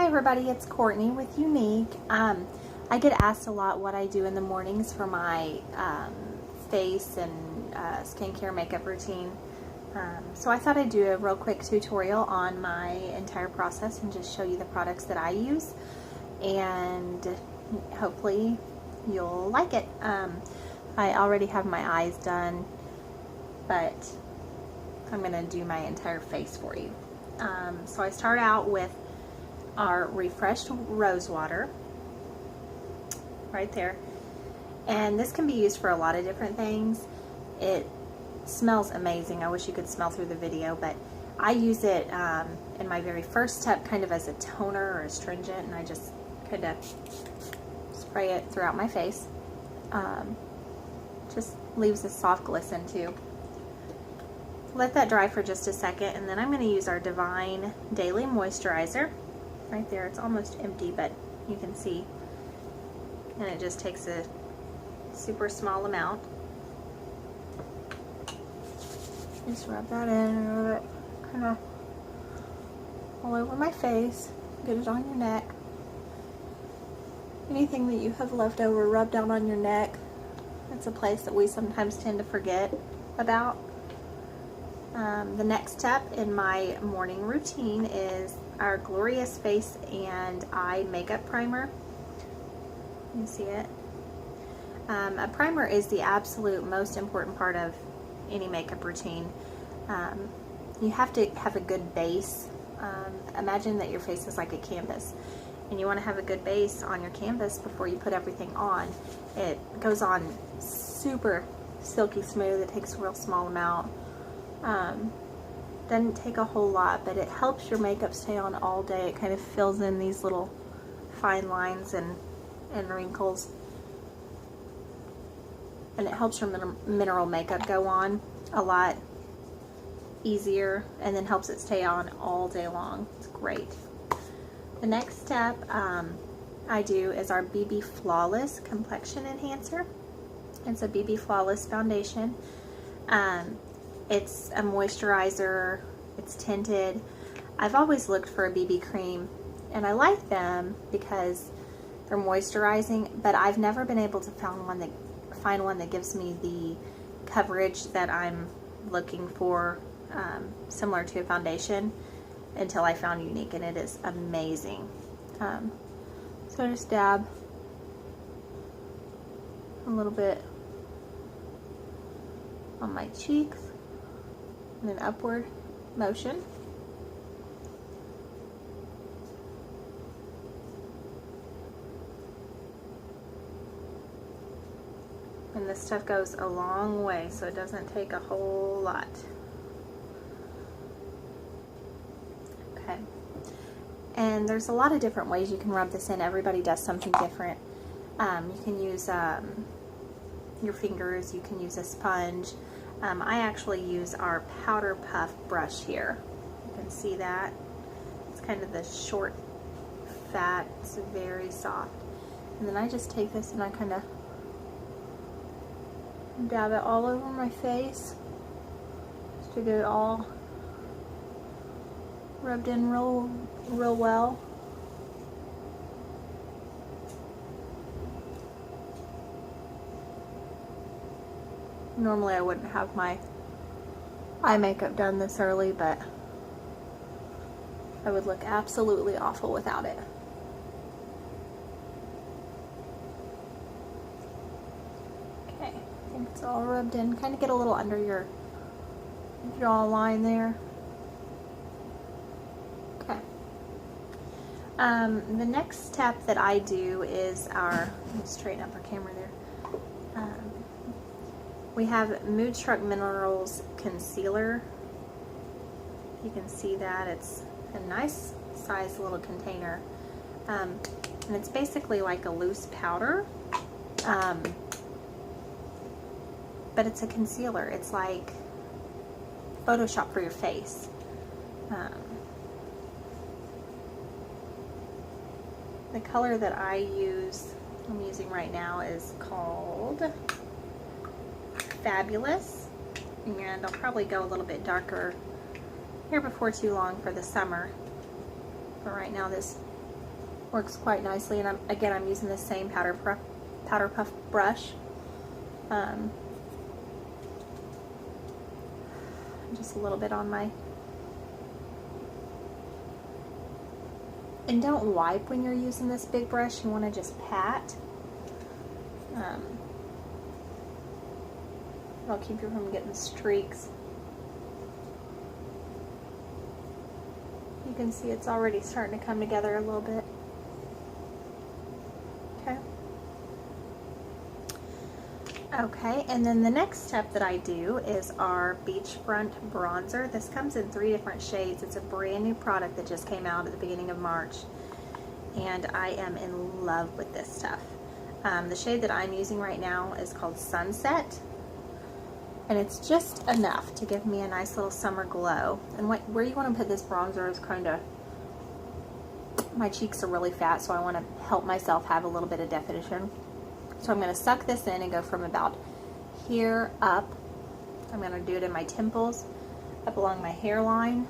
Hi everybody, it's Courtney with Younique. I get asked a lot what I do in the mornings for my face and skincare makeup routine. So I thought I'd do a real quick tutorial on my entire process and just show you the products that I use, and hopefully you'll like it. I already have my eyes done, but I'm going to do my entire face for you. So I start out with our refreshed rose water right there, and this can be used for a lot of different things. It smells amazing. I wish you could smell through the video, but I use it in my very first step kind of as a toner or astringent, and I just kind of spray it throughout my face. Just leaves a soft glisten too. Let that dry for just a second, and then I'm going to use our Divine Daily Moisturizer. Right there, it's almost empty, but you can see. And it just takes a super small amount. Just rub that in and rub it kind of all over my face. Get it on your neck. Anything that you have left over, rub down on your neck. It's a place that we sometimes tend to forget about. The next step in my morning routine is our Glorious Face and Eye Makeup Primer. You see it? A primer is the absolute most important part of any makeup routine. You have to have a good base. Imagine that your face is like a canvas, and you want to have a good base on your canvas before you put everything on. It goes on super silky smooth. It takes a real small amount. Doesn't take a whole lot, but it helps your makeup stay on all day. It kind of fills in these little fine lines and wrinkles, and it helps your mineral makeup go on a lot easier, and then helps it stay on all day long. It's great. The next step I do is our BB Flawless Complexion Enhancer. It's a BB Flawless foundation. It's a moisturizer, it's tinted. I've always looked for a BB cream, and I like them because they're moisturizing, but I've never been able to find one that gives me the coverage that I'm looking for, similar to a foundation, until I found Younique, and it is amazing. So I just dab a little bit on my cheeks in an upward motion. And this stuff goes a long way, so it doesn't take a whole lot. Okay. And there's a lot of different ways you can rub this in. Everybody does something different. You can use your fingers, you can use a sponge. I actually use our powder puff brush here. You can see that. It's kind of the short, fat, it's very soft. And then I just take this and I kind of dab it all over my face just to get it all rubbed in real well. Normally I wouldn't have my eye makeup done this early, but I would look absolutely awful without it. Okay, I think it's all rubbed in. Kind of get a little under your jawline there. Okay. The next step that I do is let me straighten up our camera there. We have Mood Struck Minerals Concealer. You can see that. It's a nice size little container. And it's basically like a loose powder. But it's a concealer. It's like Photoshop for your face. The color that I'm using right now is called Fabulous, and I'll probably go a little bit darker here before too long for the summer, but right now this Works quite nicely, and I'm using the same powder puff brush. Just a little bit on my, and don't wipe when you're using this big brush. You want to just pat. It'll keep you from getting streaks. You can see it's already starting to come together a little bit. Okay. Okay, and then the next step that I do is our Beachfront Bronzer. This comes in 3 different shades. It's a brand new product that just came out at the beginning of March, and I am in love with this stuff. The shade that I'm using right now is called Sunset, and it's just enough to give me a nice little summer glow. And where you want to put this bronzer is kind of, my cheeks are really fat, so I want to help myself have a little bit of definition. So I'm going to suck this in and go from about here up. I'm going to do it in my temples, up along my hairline,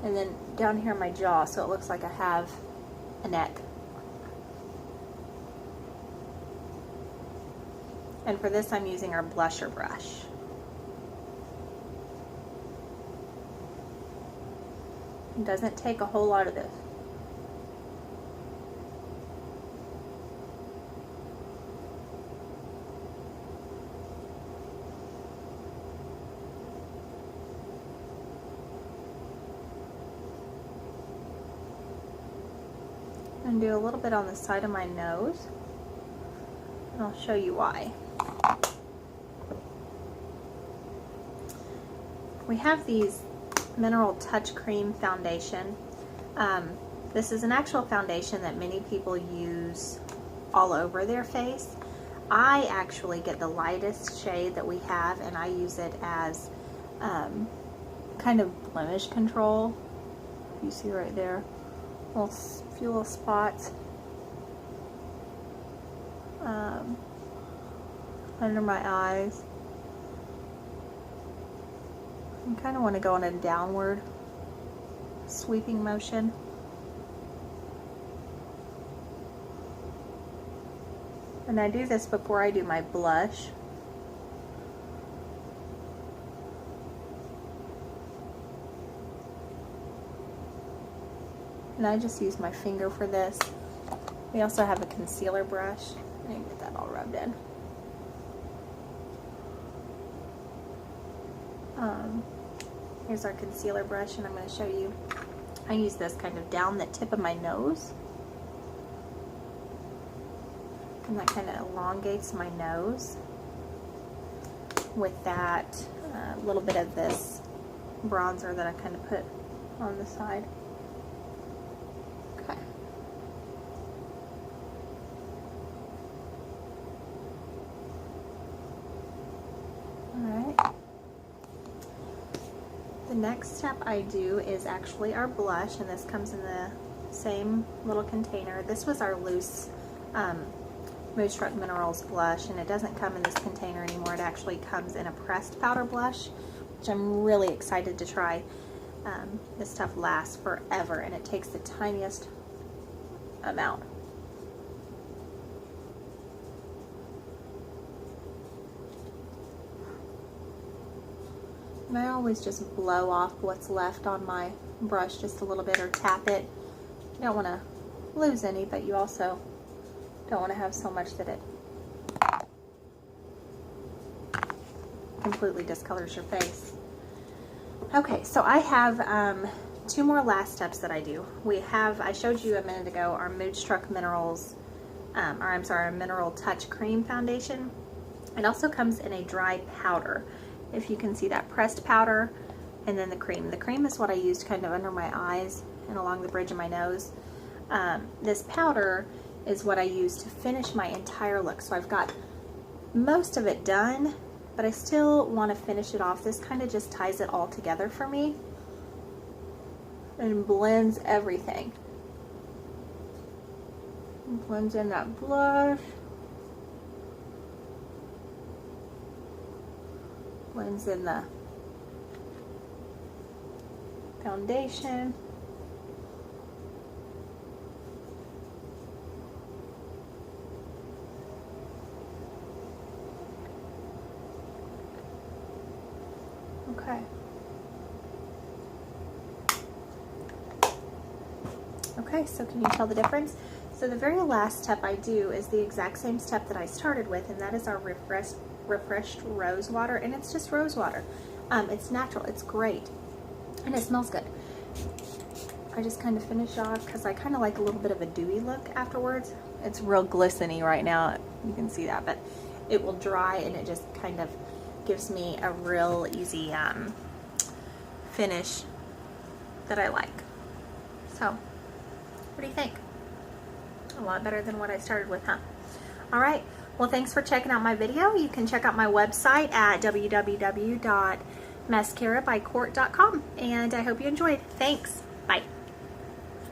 and then down here in my jaw, so it looks like I have a neck. And for this, I'm using our blusher brush. It doesn't take a whole lot of this. And do a little bit on the side of my nose, and I'll show you why. We have these Mineral Touch Cream Foundation. This is an actual foundation that many people use all over their face. I actually get the lightest shade that we have, and I use it as kind of blemish control. You see right there, few little spots under my eyes. I kind of want to go in a downward sweeping motion. And I do this before I do my blush. And I just use my finger for this. We also have a concealer brush. I need to get that all rubbed in. Here's our concealer brush, and I'm going to show you. I use this kind of down the tip of my nose. And that kind of elongates my nose. With that, a little bit of this bronzer that I kind of put on the side. Okay. Alright. The next step I do is actually our blush, and this comes in the same little container. This was our loose Moonstruck Minerals blush, and it doesn't come in this container anymore. It actually comes in a pressed powder blush, which I'm really excited to try. This stuff lasts forever, and it takes the tiniest amount. And I always just blow off what's left on my brush just a little bit, or tap it. You don't want to lose any, but you also don't want to have so much that it completely discolors your face. Okay, so I have 2 more last steps that I do. I showed you a minute ago our Moonstruck Minerals, our Mineral Touch Cream Foundation. It also comes in a dry powder. If you can see that, pressed powder, and then the cream. The cream is what I used kind of under my eyes and along the bridge of my nose. This powder is what I use to finish my entire look. So I've got most of it done, but I still want to finish it off. This kind of just ties it all together for me and blends everything. Blends in that blush. Blends in the foundation. Okay, so can you tell the difference? So the very last step I do is the exact same step that I started with, and that is our refreshed rose water, and it's just rose water. It's natural, it's great, and it smells good. I just kind of finish off because I kind of like a little bit of a dewy look afterwards. It's real glistening right now, you can see that, but it will dry and it just kind of gives me a real easy finish that I like. So, what do you think? A lot better than what I started with, huh? All right, well, thanks for checking out my video. You can check out my website at www.mascarabycourt.com, and I hope you enjoyed. Thanks. Bye.